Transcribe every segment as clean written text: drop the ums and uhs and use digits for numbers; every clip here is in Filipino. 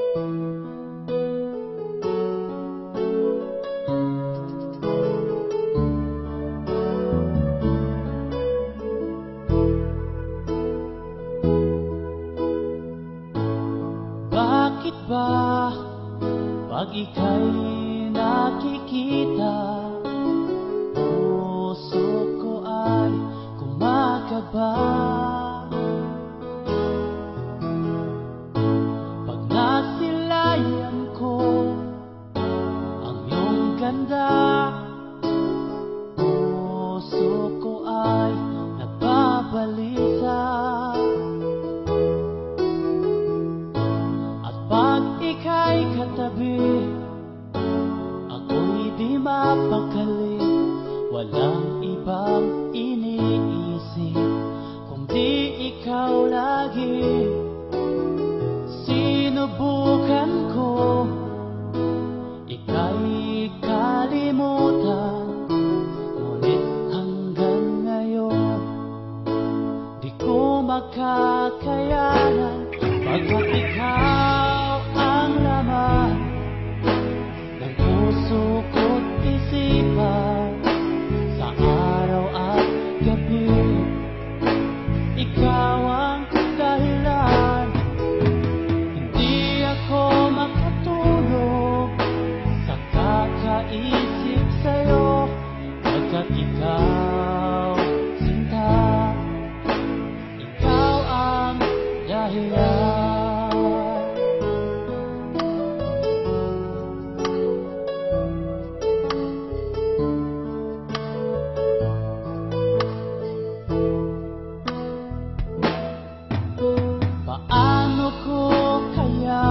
Bakit ba pag ika'y nakikita, puso ko ay kumakaba? Pag nasilayan ko ang iyong ganda, puso ko ay nagbabalisa. Pag ika'y katabi, ako'y di mapakali. Walang ibang iniisip kundi ikaw lagi. Sinubukan ko ika'y kalimutan, ngunit hanggang ngayon di ko makakayanan. Pagkat ikaw ang laman ng puso ko't isipan, sa araw at gabi, ikaw ang dahilan. Hindi ako makatulog sa kakaisip sa'yo, pagkat ikaw, sinta, ikaw ang dahilan. Paano ko kaya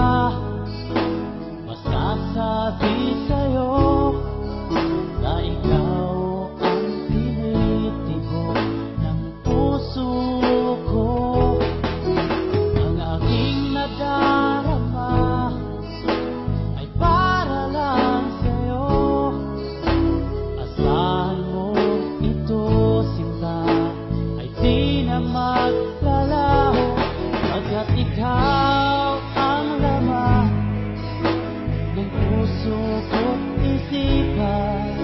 masasabi sa'yo na ikaw ang tinitibok ng puso ko? Ang aking nadarama ay para lang sa'yo. Asahan mo ito, sinta, ay di na maglalaho. Pagkat ikaw ang laman ng puso ko't isipan,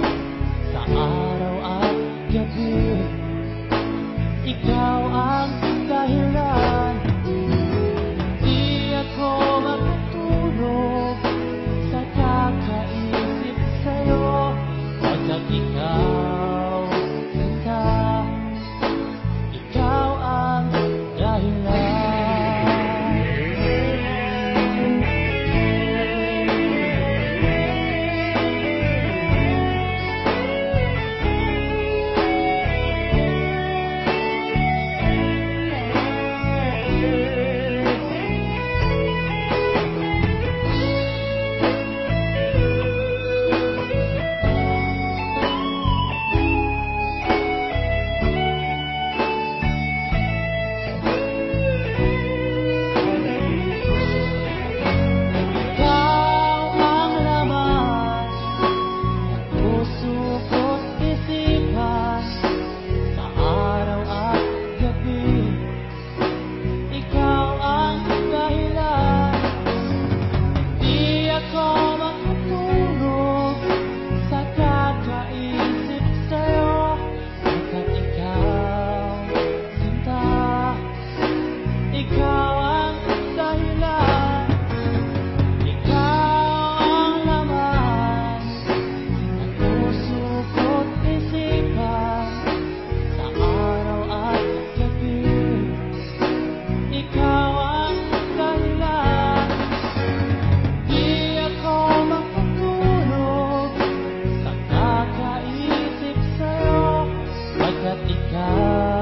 sa araw at gabi, ikaw ang dahilan. Di ako matutulog sa kakaisip sa'yo, pagkat ikaw, sinta, ikaw ang dahilan. Ikaw